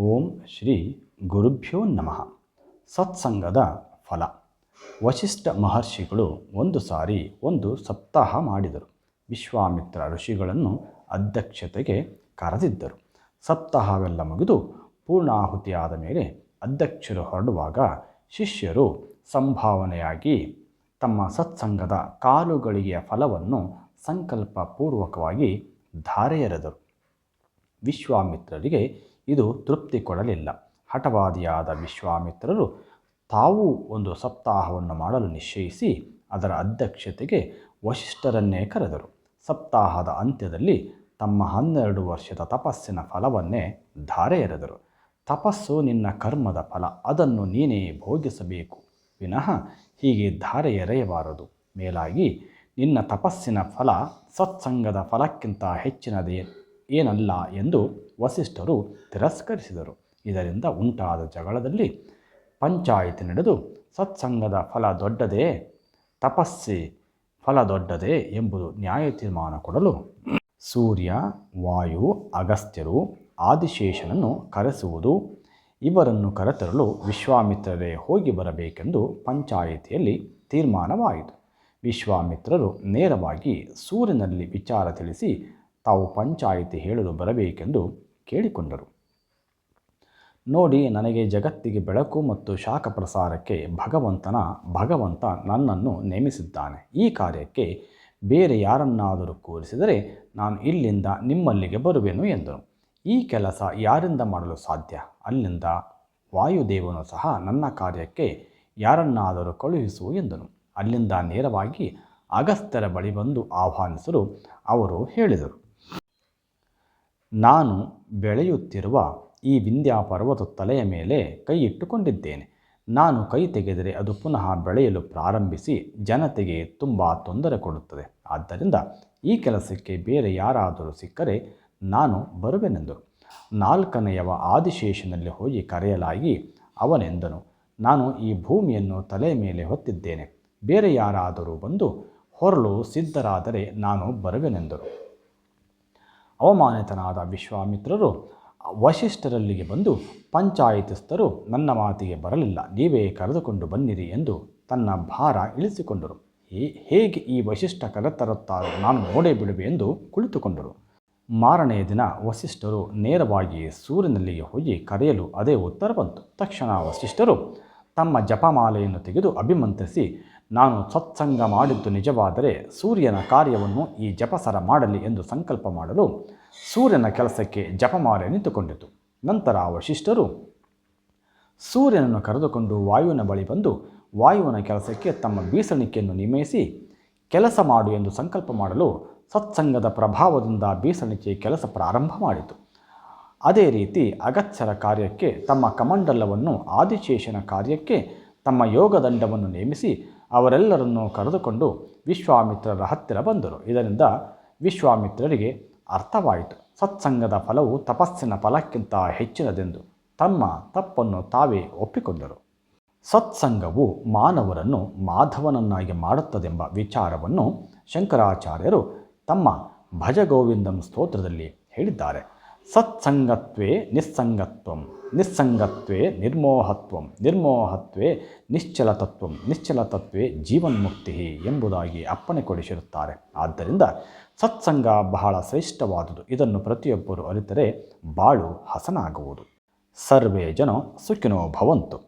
ಓಂ ಶ್ರೀ ಗುರುಭ್ಯೋ ನಮಃ. ಸತ್ಸಂಗದ ಫಲ. ವಸಿಷ್ಠ ಮಹರ್ಷಿಗಳು ಒಂದು ಸಾರಿ ಒಂದು ಸಪ್ತಾಹ ಮಾಡಿದರು. ವಿಶ್ವಾಮಿತ್ರ ಋಷಿಗಳನ್ನು ಅಧ್ಯಕ್ಷತೆಗೆ ಕರೆದಿದ್ದರು. ಸಪ್ತಾಹವೆಲ್ಲ ಮುಗಿದು ಪೂರ್ಣಾಹುತಿಯಾದ ಮೇಲೆ ಅಧ್ಯಕ್ಷರು ಹೊರಡುವಾಗ ಶಿಷ್ಯರು ಸಂಭಾವನೆಯಾಗಿ ತಮ್ಮ ಸತ್ಸಂಗದ ಕಾಲುಗಳಿಗೆಯ ಫಲವನ್ನು ಸಂಕಲ್ಪಪೂರ್ವಕವಾಗಿ ಧಾರೆ ಎರೆದರು. ವಿಶ್ವಾಮಿತ್ರರಿಗೆ ಇದು ತೃಪ್ತಿ ಕೊಡಲಿಲ್ಲ. ಹಠವಾದಿಯಾದ ವಿಶ್ವಾಮಿತ್ರರು ತಾವೂ ಒಂದು ಸಪ್ತಾಹವನ್ನು ಮಾಡಲು ನಿಶ್ಚಯಿಸಿ ಅದರ ಅಧ್ಯಕ್ಷತೆಗೆ ವಸಿಷ್ಠರನ್ನೇ ಕರೆದರು. ಸಪ್ತಾಹದ ಅಂತ್ಯದಲ್ಲಿ ತಮ್ಮ 12 ವರ್ಷದ ತಪಸ್ಸಿನ ಫಲವನ್ನೇ ಧಾರೆ ಎರೆದರು. ತಪಸ್ಸು ನಿನ್ನ ಕರ್ಮದ ಫಲ, ಅದನ್ನು ನೀನೇ ಭೋಗಿಸಬೇಕು, ವಿನಃ ಹೀಗೆ ಧಾರೆ ಎರೆಯಬಾರದು. ಮೇಲಾಗಿ ನಿನ್ನ ತಪಸ್ಸಿನ ಫಲ ಸತ್ಸಂಗದ ಫಲಕ್ಕಿಂತ ಹೆಚ್ಚಿನದೇ ಏನಲ್ಲ ಎಂದು ವಸಿಷ್ಠರು ತಿರಸ್ಕರಿಸಿದರು. ಇದರಿಂದ ಉಂಟಾದ ಜಗಳದಲ್ಲಿ ಪಂಚಾಯಿತಿ ನಡೆದು ಸತ್ಸಂಗದ ಫಲ ದೊಡ್ಡದೇ, ತಪಸ್ಸಿ ಫಲ ದೊಡ್ಡದೇ ಎಂಬುದು ನ್ಯಾಯ ತೀರ್ಮಾನ ಕೊಡಲು ಸೂರ್ಯ, ವಾಯು, ಅಗಸ್ತ್ಯರು, ಆದಿಶೇಷನನ್ನು ಕರೆಸುವುದು, ಇವರನ್ನು ಕರೆತರಲು ವಿಶ್ವಾಮಿತ್ರರೇ ಹೋಗಿ ಬರಬೇಕೆಂದು ಪಂಚಾಯಿತಿಯಲ್ಲಿ ತೀರ್ಮಾನವಾಯಿತು. ವಿಶ್ವಾಮಿತ್ರರು ನೇರವಾಗಿ ಸೂರ್ಯನಲ್ಲಿ ವಿಚಾರ ತಿಳಿಸಿ ತಾವು ಪಂಚಾಯಿತಿ ಹೇಳಲು ಬರಬೇಕೆಂದು ಕೇಳಿಕೊಂಡರು. ನೋಡಿ, ನನಗೆ ಜಗತ್ತಿಗೆ ಬೆಳಕು ಮತ್ತು ಶಾಖ ಪ್ರಸಾರಕ್ಕೆ ಭಗವಂತ ನನ್ನನ್ನು ನೇಮಿಸಿದ್ದಾನೆ. ಈ ಕಾರ್ಯಕ್ಕೆ ಬೇರೆ ಯಾರನ್ನಾದರೂ ಕೂರಿಸಿದರೆ ನಾನು ಇಲ್ಲಿಂದ ನಿಮ್ಮಲ್ಲಿಗೆ ಬರುವೆನು ಎಂದನು. ಈ ಕೆಲಸ ಯಾರಿಂದ ಮಾಡಲು ಸಾಧ್ಯ? ಅಲ್ಲಿಂದ ವಾಯುದೇವನು ಸಹ ನನ್ನ ಕಾರ್ಯಕ್ಕೆ ಯಾರನ್ನಾದರೂ ಕಳುಹಿಸು ಎಂದನು. ಅಲ್ಲಿಂದ ನೇರವಾಗಿ ಅಗಸ್ತ್ಯರ ಬಳಿ ಬಂದು ಆಹ್ವಾನಿಸಲು ಅವರು ಹೇಳಿದರು, ನಾನು ಬೆಳೆಯುತ್ತಿರುವ ಈ ವಿಂಧ್ಯ ಪರ್ವತ ತಲೆಯ ಮೇಲೆ ಕೈ ಇಟ್ಟುಕೊಂಡಿದ್ದೇನೆ. ನಾನು ಕೈ ತೆಗೆದರೆ ಅದು ಪುನಃ ಬೆಳೆಯಲು ಪ್ರಾರಂಭಿಸಿ ಜನತೆಗೆ ತುಂಬ ತೊಂದರೆ ಕೊಡುತ್ತದೆ. ಆದ್ದರಿಂದ ಈ ಕೆಲಸಕ್ಕೆ ಬೇರೆ ಯಾರಾದರೂ ಸಿಕ್ಕರೆ ನಾನು ಬರುವೆನೆಂದರು. 4ನೆಯವ ಆದಿಶೇಷನಲ್ಲಿ ಹೋಗಿ ಕರೆಯಲಾಗಿ ಅವನೆಂದನು, ನಾನು ಈ ಭೂಮಿಯನ್ನು ತಲೆಯ ಮೇಲೆ ಹೊತ್ತಿದ್ದೇನೆ. ಬೇರೆ ಯಾರಾದರೂ ಬಂದು ಹೊರಲು ಸಿದ್ಧರಾದರೆ ನಾನು ಬರುವೆನೆಂದರು. ಅವಮಾನಿತನಾದ ವಿಶ್ವಾಮಿತ್ರರು ವಸಿಷ್ಠರಲ್ಲಿಗೆ ಬಂದು, ಪಂಚಾಯಿತಿಸ್ಥರು ನನ್ನ ಮಾತಿಗೆ ಬರಲಿಲ್ಲ, ನೀವೇ ಕರೆದುಕೊಂಡು ಬನ್ನಿರಿ ಎಂದು ತನ್ನ ಭಾರ ಇಳಿಸಿಕೊಂಡರು. ಹೇಗೆ ಈ ವಸಿಷ್ಠ ಕರೆತರುತ್ತಾರೋ ನಾನು ನೋಡೇ ಬಿಡುವೆ ಎಂದು ಕುಳಿತುಕೊಂಡರು. ಮಾರನೆಯ ದಿನ ವಸಿಷ್ಠರು ನೇರವಾಗಿ ಸೂರ್ಯನಲ್ಲಿಗೆ ಹೋಗಿ ಕರೆಯಲು ಅದೇ ಉತ್ತರ ಬಂತು. ತಕ್ಷಣ ವಸಿಷ್ಠರು ತಮ್ಮ ಜಪಮಾಲೆಯನ್ನು ತೆಗೆದು ಅಭಿಮಂತ್ರಿಸಿ, ನಾನು ಸತ್ಸಂಗ ಮಾಡಿದ್ದು ನಿಜವಾದರೆ ಸೂರ್ಯನ ಕಾರ್ಯವನ್ನು ಈ ಜಪಸರ ಮಾಡಲಿ ಎಂದು ಸಂಕಲ್ಪ ಮಾಡಲು ಸೂರ್ಯನ ಕೆಲಸಕ್ಕೆ ಜಪಮಾಲೆ ನಿಂತುಕೊಂಡಿತು. ನಂತರ ವಸಿಷ್ಠರು ಸೂರ್ಯನನ್ನು ಕರೆದುಕೊಂಡು ವಾಯುವಿನ ಬಳಿ ಬಂದು ವಾಯುವಿನ ಕೆಲಸಕ್ಕೆ ತಮ್ಮ ಬೀಸಣಿಕೆಯನ್ನು ನಿಯಮಿಸಿ ಕೆಲಸ ಮಾಡು ಎಂದು ಸಂಕಲ್ಪ ಮಾಡಲು ಸತ್ಸಂಗದ ಪ್ರಭಾವದಿಂದ ಬೀಸಣಿಕೆ ಕೆಲಸ ಪ್ರಾರಂಭ ಮಾಡಿತು. ಅದೇ ರೀತಿ ಅಗಸ್ತ್ಯರ ಕಾರ್ಯಕ್ಕೆ ತಮ್ಮ ಕಮಂಡಲವನ್ನು, ಆದಿಶೇಷನ ಕಾರ್ಯಕ್ಕೆ ತಮ್ಮ ಯೋಗದಂಡವನ್ನು ನೇಮಿಸಿ ಅವರೆಲ್ಲರನ್ನೂ ಕರೆದುಕೊಂಡು ವಿಶ್ವಾಮಿತ್ರರ ಹತ್ತಿರ ಬಂದರು. ಇದರಿಂದ ವಿಶ್ವಾಮಿತ್ರರಿಗೆ ಅರ್ಥವಾಯಿತು, ಸತ್ಸಂಗದ ಫಲವು ತಪಸ್ಸಿನ ಫಲಕ್ಕಿಂತ ಹೆಚ್ಚಿನದೆಂದು. ತಮ್ಮ ತಪ್ಪನ್ನು ತಾವೇ ಒಪ್ಪಿಕೊಂಡರು. ಸತ್ಸಂಗವು ಮಾನವರನ್ನು ಮಾಧವನನ್ನಾಗಿ ಮಾಡುತ್ತದೆಂಬ ವಿಚಾರವನ್ನು ಶಂಕರಾಚಾರ್ಯರು ತಮ್ಮ ಭಜಗೋವಿಂದಂ ಸ್ತೋತ್ರದಲ್ಲಿ ಹೇಳಿದ್ದಾರೆ. ಸತ್ಸಂಗತ್ವೇ ನಿಸ್ಸಂಗತ್ವಂ, ನಿಸ್ಸಂಗತ್ವೇ ನಿರ್ಮೋಹತ್ವಂ, ನಿರ್ಮೋಹತ್ವೇ ನಿಶ್ಚಲತತ್ವಂ, ನಿಶ್ಚಲತತ್ವೇ ಜೀವನ್ಮುಕ್ತಿ ಎಂಬುದಾಗಿ ಅಪ್ಪಣೆ ಕೊಡಿಸಿರುತ್ತಾರೆ. ಆದ್ದರಿಂದ ಸತ್ಸಂಗ ಬಹಳ ಶ್ರೇಷ್ಠವಾದುದು. ಇದನ್ನು ಪ್ರತಿಯೊಬ್ಬರು ಅರಿತರೆ ಬಾಳು ಹಸನಾಗುವುದು. ಸರ್ವೇ ಜನ ಸುಖಿನೋ ಭವಂತು.